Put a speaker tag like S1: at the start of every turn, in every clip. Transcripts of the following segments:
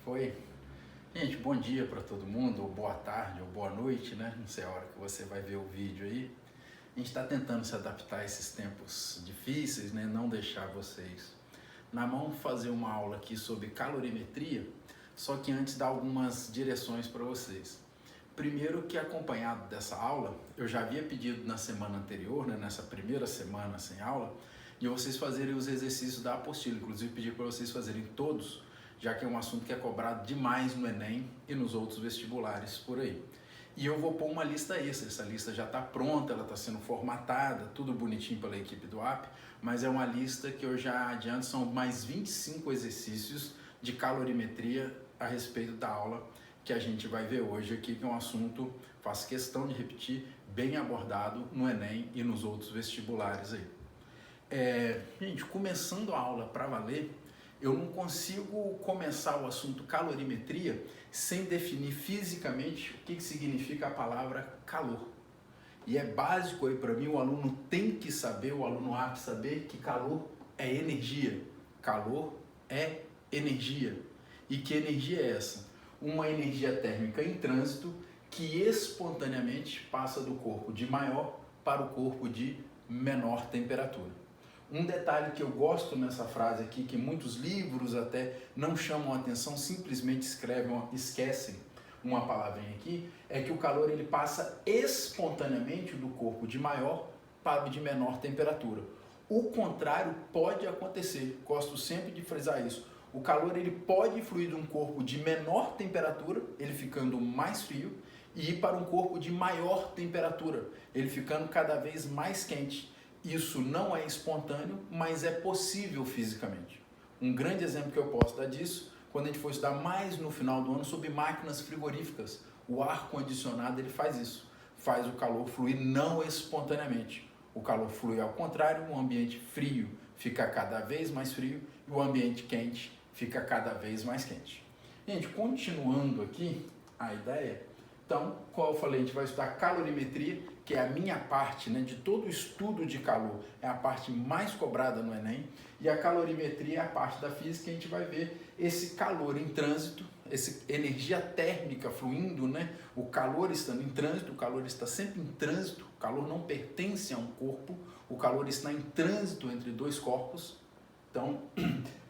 S1: Foi. Gente, bom dia para todo mundo, ou boa tarde, ou boa noite, né? Não sei a hora que você vai ver o vídeo aí. A gente está tentando se adaptar a esses tempos difíceis, né? Não deixar vocês na mão, fazer uma aula aqui sobre calorimetria, só que antes dar algumas direções para vocês. Primeiro que acompanhado dessa aula, eu já havia pedido na semana anterior, né? Nessa primeira semana sem aula, de vocês fazerem os exercícios da apostila, inclusive pedi para vocês fazerem todos, já que é um assunto que é cobrado demais no Enem e nos outros vestibulares por aí. E eu vou pôr uma lista extra, essa lista já está pronta, ela está sendo formatada, tudo bonitinho pela equipe do AP, mas é uma lista que eu já adianto, são mais 25 exercícios de calorimetria a respeito da aula que a gente vai ver hoje aqui, que é um assunto, faço questão de repetir, bem abordado no Enem e nos outros vestibulares aí. Gente, começando a aula para valer, eu não consigo começar o assunto calorimetria sem definir fisicamente o que significa a palavra calor. E é básico aí para mim, o aluno tem que saber, o aluno apto saber que calor é energia. Calor é energia. E que energia é essa? Uma energia térmica em trânsito que espontaneamente passa do corpo de maior para o corpo de menor temperatura. Um detalhe que eu gosto nessa frase aqui, que muitos livros até não chamam a atenção, simplesmente esquecem uma palavrinha aqui, é que o calor ele passa espontaneamente do corpo de maior para o de menor temperatura. O contrário pode acontecer, gosto sempre de frisar isso. O calor ele pode fluir de um corpo de menor temperatura, ele ficando mais frio, e ir para um corpo de maior temperatura, ele ficando cada vez mais quente. Isso não é espontâneo, mas é possível fisicamente. Um grande exemplo que eu posso dar disso, quando a gente for estudar mais no final do ano sobre máquinas frigoríficas, o ar-condicionado ele faz isso, faz o calor fluir não espontaneamente. O calor flui ao contrário, o ambiente frio fica cada vez mais frio e o ambiente quente fica cada vez mais quente. Gente, continuando aqui a ideia, então, como eu falei, a gente vai estudar calorimetria, que é a minha parte, né, de todo o estudo de calor, é a parte mais cobrada no Enem, e a calorimetria é a parte da física, que a gente vai ver esse calor em trânsito, essa energia térmica fluindo, né, o calor estando em trânsito, o calor está sempre em trânsito, o calor não pertence a um corpo, o calor está em trânsito entre dois corpos, então,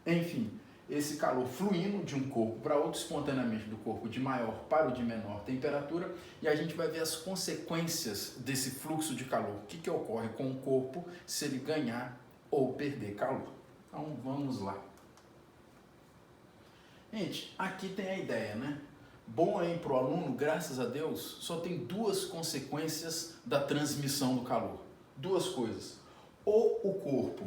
S1: enfim, esse calor fluindo de um corpo para outro espontaneamente, do corpo de maior para o de menor temperatura, e a gente vai ver as consequências desse fluxo de calor, o que ocorre com o corpo se ele ganhar ou perder calor. Então vamos lá. Gente, aqui tem a ideia, né? Bom aí para o aluno, graças a Deus, só tem duas consequências da transmissão do calor. Duas coisas. Ou o corpo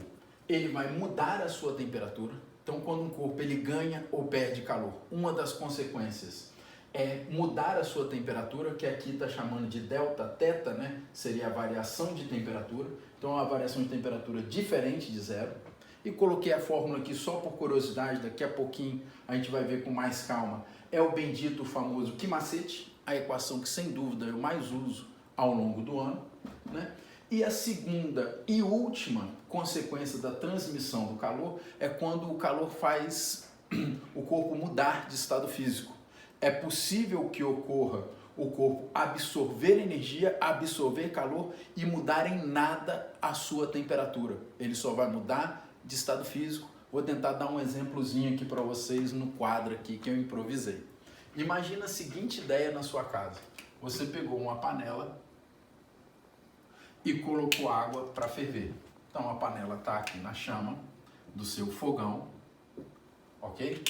S1: ele vai mudar a sua temperatura. Então, quando um corpo ele ganha ou perde calor, uma das consequências é mudar a sua temperatura, que aqui está chamando de delta teta, né? Seria a variação de temperatura. Então, é uma variação de temperatura diferente de zero. E coloquei a fórmula aqui só por curiosidade, daqui a pouquinho a gente vai ver com mais calma. É o bendito famoso Qui-macete, a equação que sem dúvida eu mais uso ao longo do ano, né? E a segunda e última consequência da transmissão do calor é quando o calor faz o corpo mudar de estado físico. É possível que ocorra o corpo absorver energia, absorver calor e mudar em nada a sua temperatura. Ele só vai mudar de estado físico. Vou tentar dar um exemplozinho aqui para vocês no quadro aqui que eu improvisei. Imagina a seguinte ideia na sua casa. Você pegou uma panela e colocou água para ferver. Então a panela está aqui na chama do seu fogão, ok?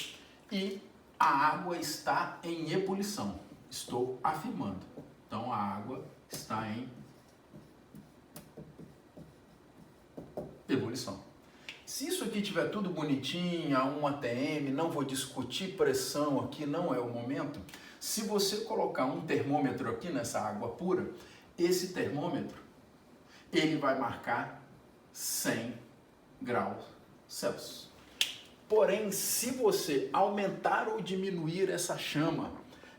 S1: E a água está em ebulição. Estou afirmando. Então a água está em ebulição. Se isso aqui tiver tudo bonitinho, a 1 atm, não vou discutir pressão aqui, não é o momento. Se você colocar um termômetro aqui nessa água pura, esse termômetro ele vai marcar 100 graus Celsius. Porém, se você aumentar ou diminuir essa chama,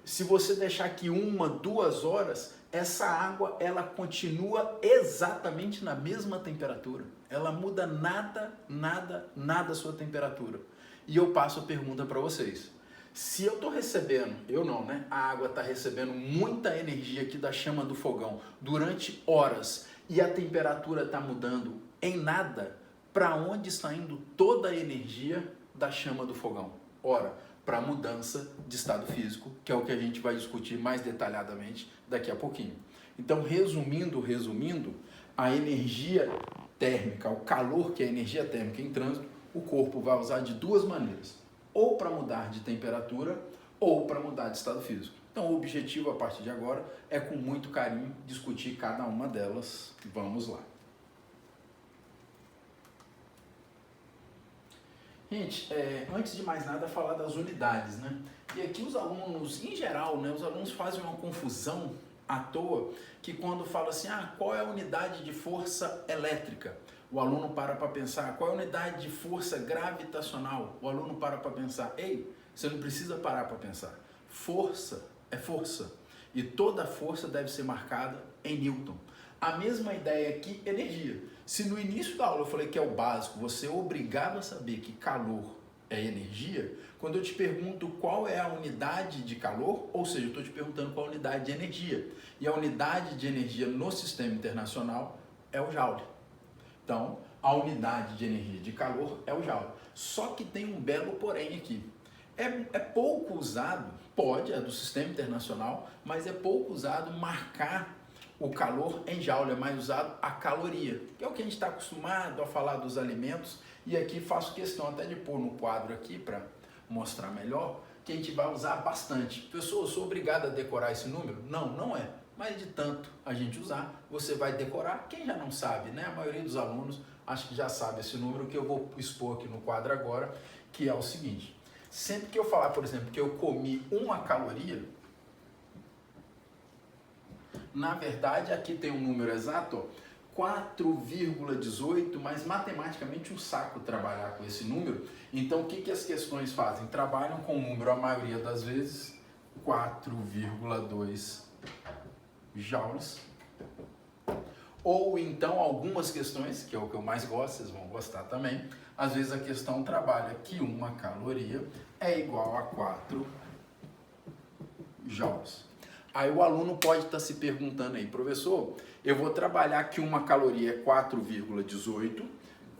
S1: se você deixar aqui 1, 2 horas, essa água ela continua exatamente na mesma temperatura. Ela muda nada a sua temperatura. E eu passo a pergunta para vocês. Se eu estou recebendo, eu não, né? A água está recebendo muita energia aqui da chama do fogão durante horas e a temperatura está mudando em nada, para onde está indo toda a energia da chama do fogão? Ora, para a mudança de estado físico, que é o que a gente vai discutir mais detalhadamente daqui a pouquinho. Então, resumindo, a energia térmica, o calor que é a energia térmica em trânsito, o corpo vai usar de duas maneiras, ou para mudar de temperatura ou para mudar de estado físico. Então o objetivo a partir de agora é com muito carinho discutir cada uma delas. Vamos lá. Gente, antes de mais nada falar das unidades, né? E aqui os alunos, em geral, né, os alunos fazem uma confusão à toa, que quando fala assim, qual é a unidade de força elétrica? O aluno para pensar, qual é a unidade de força gravitacional? O aluno para pensar, ei, você não precisa parar para pensar. Força é força. E toda força deve ser marcada em Newton. A mesma ideia aqui, energia. Se no início da aula eu falei que é o básico, você é obrigado a saber que calor é energia, quando eu te pergunto qual é a unidade de calor, ou seja, eu estou te perguntando qual a unidade de energia. E a unidade de energia no sistema internacional é o Joule. Então, a unidade de energia de calor é o Joule. Só que tem um belo porém aqui. É pouco usado, é do sistema internacional, mas é pouco usado marcar o calor em Joule, é mais usado a caloria, que é o que a gente está acostumado a falar dos alimentos, e aqui faço questão até de pôr no quadro aqui para mostrar melhor, que a gente vai usar bastante. Pessoal, eu sou obrigado a decorar esse número? Não, não é. Mas de tanto a gente usar, você vai decorar. Quem já não sabe, né? A maioria dos alunos acho que já sabe esse número que eu vou expor aqui no quadro agora, que é o seguinte. Sempre que eu falar, por exemplo, que eu comi 1 caloria, na verdade aqui tem um número exato, 4,18, mas matematicamente um saco trabalhar com esse número. Então o que as questões fazem? Trabalham com o número, a maioria das vezes, 4,2 joules. Ou então algumas questões, que é o que eu mais gosto, vocês vão gostar também, às vezes a questão trabalha que 1 caloria é igual a 4 joules. Aí o aluno pode estar se perguntando aí, professor, eu vou trabalhar que 1 caloria é 4,18,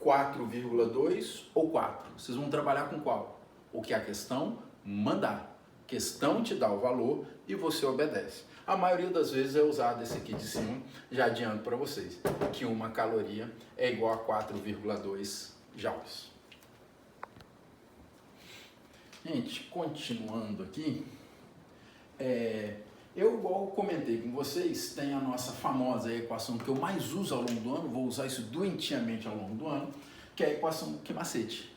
S1: 4,2 ou 4? Vocês vão trabalhar com qual? O que a questão mandar. A questão te dá o valor e você obedece. A maioria das vezes é usado esse aqui de cima, já adianto para vocês, que 1 caloria é igual a 4,2 joules. Gente, continuando aqui, eu, igual comentei com vocês, tem a nossa famosa equação que eu mais uso ao longo do ano, vou usar isso doentiamente ao longo do ano, que é a equação Kemassete.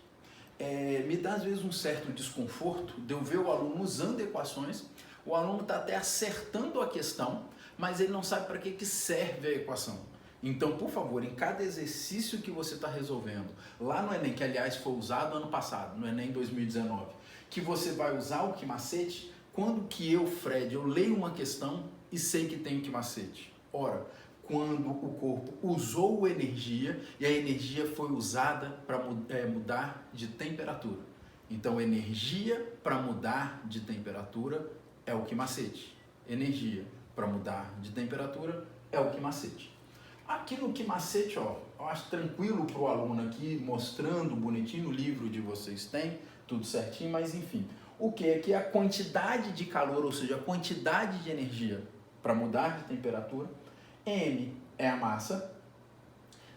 S1: Me dá às vezes um certo desconforto de eu ver o aluno usando equações, o aluno está até acertando a questão, mas ele não sabe para que serve a equação. Então, por favor, em cada exercício que você está resolvendo, lá no Enem, que aliás foi usado ano passado, no Enem 2019, que você vai usar o Kemassete, quando que eu, Fred, eu leio uma questão e sei que tem o Kemassete? Ora, quando o corpo usou energia e a energia foi usada para mudar de temperatura. Então, energia para mudar de temperatura é o Kemassete. Energia para mudar de temperatura é o Kemassete. Aqui no Kemassete, eu acho tranquilo para o aluno aqui, mostrando bonitinho, no livro de vocês tem, tudo certinho, mas enfim. O que é que a quantidade de calor, ou seja, a quantidade de energia para mudar de temperatura, M é a massa,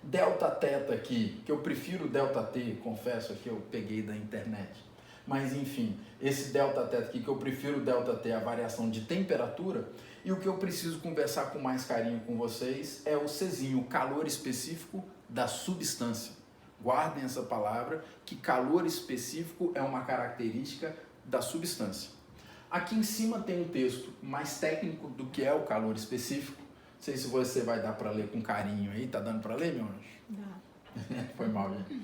S1: delta θ aqui, que eu prefiro delta T, confesso que eu peguei da internet, mas enfim, esse delta θ aqui, que eu prefiro delta T, a variação de temperatura, e o que eu preciso conversar com mais carinho com vocês é o Czinho, o calor específico da substância. Guardem essa palavra, que calor específico é uma característica da substância. Aqui em cima tem um texto mais técnico do que é o calor específico. Não sei se você vai dar para ler com carinho aí. Tá dando para ler, meu anjo? Dá. Foi mal, gente.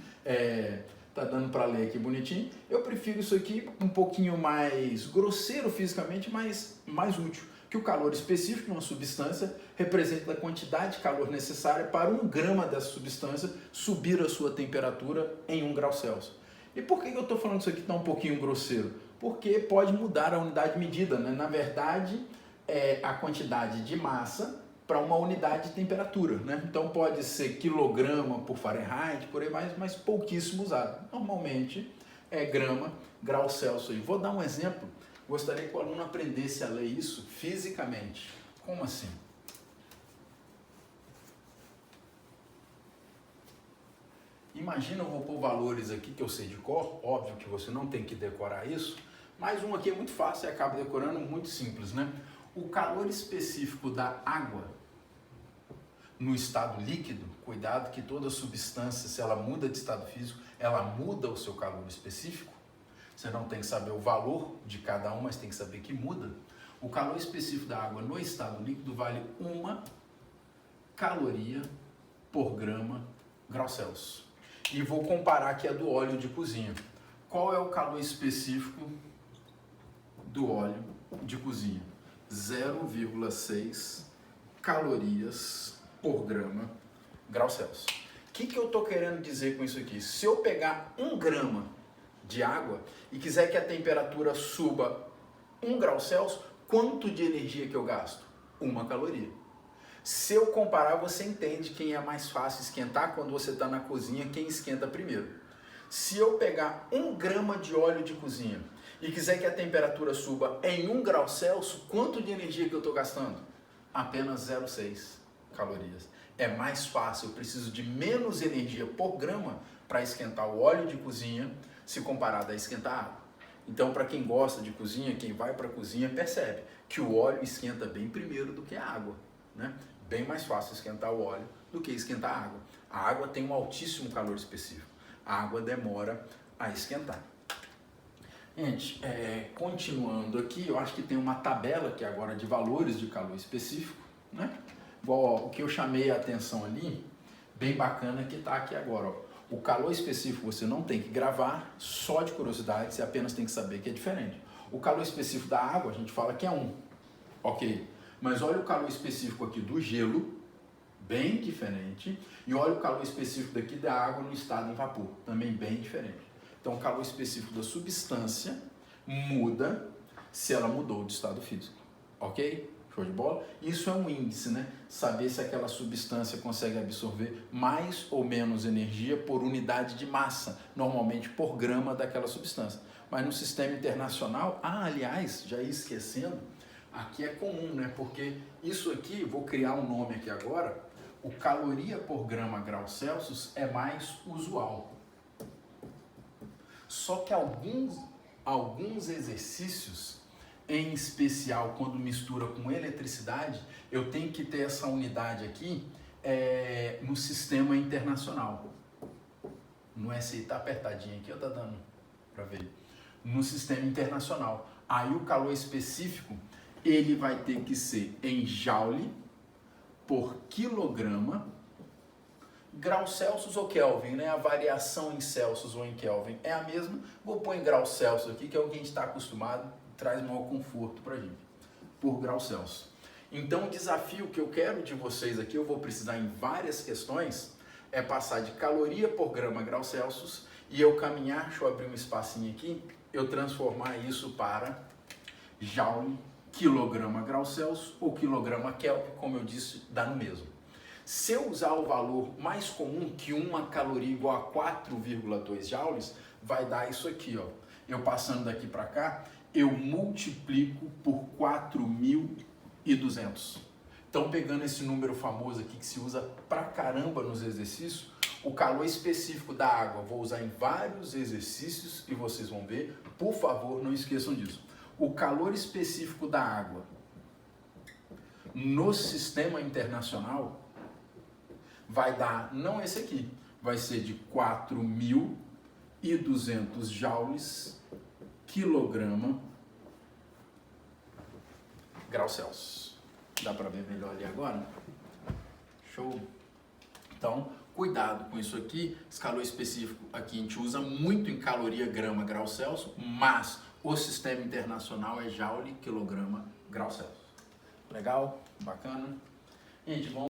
S1: Tá dando para ler aqui bonitinho. Eu prefiro isso aqui um pouquinho mais grosseiro fisicamente, mas mais útil. Que o calor específico de uma substância representa a quantidade de calor necessária para 1 grama dessa substância subir a sua temperatura em 1 grau Celsius. E por que eu estou falando isso aqui tão um pouquinho grosseiro? porque pode mudar a unidade medida, né? Na verdade, é a quantidade de massa para uma unidade de temperatura, né? Então pode ser quilograma por Fahrenheit, por aí mais, mas pouquíssimo usado. Normalmente é grama, grau Celsius. Vou dar um exemplo. Gostaria que o aluno aprendesse a ler isso fisicamente. Como assim? Imagina, eu vou pôr valores aqui que eu sei de cor, óbvio que você não tem que decorar isso, mas um aqui é muito fácil e acaba decorando, muito simples, né? O calor específico da água no estado líquido, cuidado que toda substância, se ela muda de estado físico, ela muda o seu calor específico. Você não tem que saber o valor de cada um, mas tem que saber que muda. O calor específico da água no estado líquido vale 1 caloria por grama grau Celsius. E vou comparar aqui a do óleo de cozinha. Qual é o calor específico do óleo de cozinha? 0,6 calorias por grama grau Celsius. O que eu estou querendo dizer com isso aqui? Se eu pegar 1 grama de água e quiser que a temperatura suba 1 grau Celsius, quanto de energia que eu gasto? 1 caloria. Se eu comparar, você entende quem é mais fácil esquentar quando você está na cozinha, quem esquenta primeiro. Se eu pegar 1 grama de óleo de cozinha e quiser que a temperatura suba em 1 grau Celsius, quanto de energia que eu estou gastando? Apenas 0,6 calorias. É mais fácil, eu preciso de menos energia por grama para esquentar o óleo de cozinha se comparado a esquentar água. Então, para quem gosta de cozinha, quem vai para a cozinha, percebe que o óleo esquenta bem primeiro do que a água, né? Bem mais fácil esquentar o óleo do que esquentar a água. A água tem um altíssimo calor específico. A água demora a esquentar. Gente, continuando aqui, eu acho que tem uma tabela aqui agora de valores de calor específico, né? Igual, o que eu chamei a atenção ali, bem bacana que está aqui agora, ó. O calor específico você não tem que gravar, só de curiosidade, você apenas tem que saber que é diferente. O calor específico da água, a gente fala que é 1, ok? Mas olha o calor específico aqui do gelo, bem diferente, e olha o calor específico daqui da água no estado em vapor, também bem diferente. Então o calor específico da substância muda se ela mudou de estado físico, ok? Show de bola? Isso é um índice, né? Saber se aquela substância consegue absorver mais ou menos energia por unidade de massa, normalmente por grama daquela substância. Mas no sistema internacional, aliás, já ia esquecendo, aqui é comum, né? Porque isso aqui, vou criar um nome aqui agora, o caloria por grama grau Celsius é mais usual. Só que alguns exercícios, em especial quando mistura com eletricidade, eu tenho que ter essa unidade aqui no sistema internacional. No SI tá apertadinho aqui, tá dando para ver. No sistema internacional. Aí o calor específico, ele vai ter que ser em joule por quilograma, grau Celsius ou Kelvin, né? A variação em Celsius ou em Kelvin é a mesma. Vou pôr em grau Celsius aqui, que é o que a gente está acostumado, traz maior conforto para a gente, por grau Celsius. Então o desafio que eu quero de vocês aqui, eu vou precisar em várias questões, é passar de caloria por grama grau Celsius e eu caminhar, deixa eu abrir um espacinho aqui, eu transformar isso para joule, quilograma grau Celsius ou quilograma Kelvin, como eu disse, dá no mesmo. Se eu usar o valor mais comum, que 1 caloria igual a 4,2 joules, vai dar isso aqui, ó. Eu passando daqui para cá, eu multiplico por 4.200. Então, pegando esse número famoso aqui que se usa pra caramba nos exercícios, o calor específico da água, vou usar em vários exercícios e vocês vão ver. Por favor, não esqueçam disso. O calor específico da água no sistema internacional vai dar, não esse aqui, vai ser de 4.200 joules quilograma grau Celsius. Dá para ver melhor ali agora? Show! Então, cuidado com isso aqui. Esse calor específico aqui a gente usa muito em caloria grama grau Celsius, mas o sistema internacional é joule quilograma grau Celsius. Legal? Bacana? Gente, vamos